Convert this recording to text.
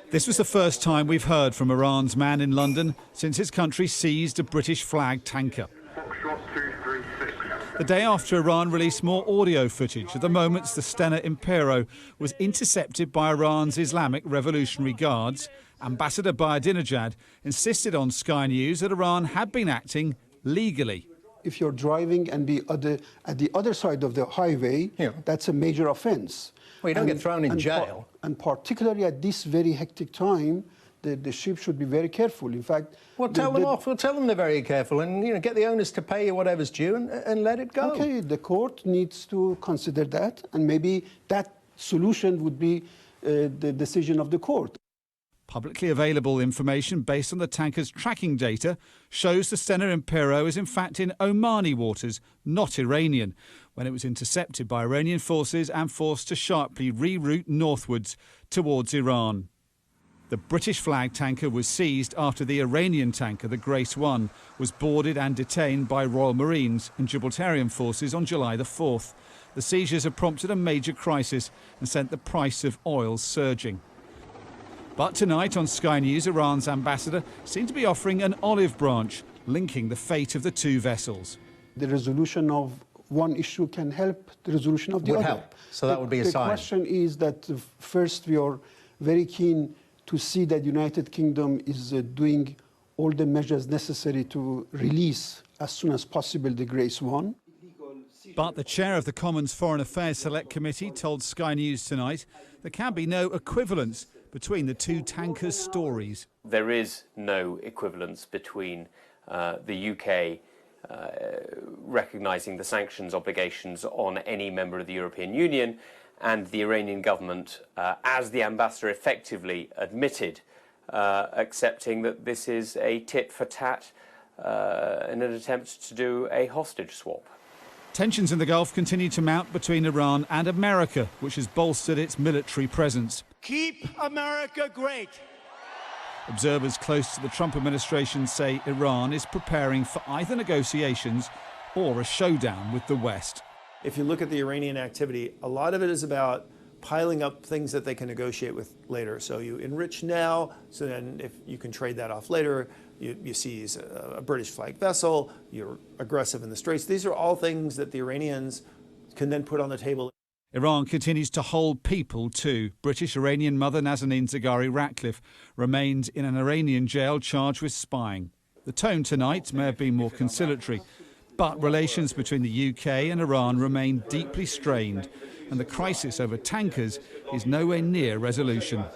This was the first time we've heard from Iran's man in London since his country seized a British flag tanker. The day after Iran released more audio footage of the moments the Stena Impero was intercepted by Iran's Islamic Revolutionary Guards, Ambassador Bahadinejad insisted on Sky News that Iran had been acting legally. If you're driving and be at the other side of the highway, that's a major offense. Well, you don't get thrown in jail. And particularly at this very hectic time, the ship should be very careful. In fact, well, tell them off. Well, tell them they're very careful, and get the owners to pay you whatever's due, and let it go. Okay, the court needs to consider that, and maybe that solution would be the decision of the court. Publicly available information based on the tanker's tracking data shows the Stena Impero is in fact in Omani waters, not Iranian, when it was intercepted by Iranian forces and forced to sharply reroute northwards towards Iran. The British flag tanker was seized after the Iranian tanker, the Grace 1, was boarded and detained by Royal Marines and Gibraltarian forces on July the 4th. The seizures have prompted a major crisis and sent the price of oil surging. But tonight on Sky News, Iran's ambassador seemed to be offering an olive branch, linking the fate of the two vessels. The resolution of one issue can help the resolution of the other. Would help. So that would be a sign. The question is that first we are very keen to see that United Kingdom is doing all the measures necessary to release as soon as possible the Grace 1. But the chair of the Commons Foreign Affairs Select Committee told Sky News tonight there can be no equivalence between the two tankers' stories. There is no equivalence between the UK recognising the sanctions obligations on any member of the European Union and the Iranian government, as the ambassador effectively admitted, accepting that this is a tit-for-tat in an attempt to do a hostage swap. Tensions in the Gulf continue to mount between Iran and America, which has bolstered its military presence. Keep America great. Observers close to the Trump administration say Iran is preparing for either negotiations or a showdown with the West. If you look at the Iranian activity, a lot of it is about piling up things that they can negotiate with later. So you enrich now, so then if you can trade that off later, you seize a British flag vessel, you're aggressive in the Straits. These are all things that the Iranians can then put on the table. Iran continues to hold people too. British-Iranian mother Nazanin Zaghari Ratcliffe remains in an Iranian jail charged with spying. The tone tonight may have been more conciliatory, but relations between the UK and Iran remain deeply strained, and the crisis over tankers is nowhere near resolution.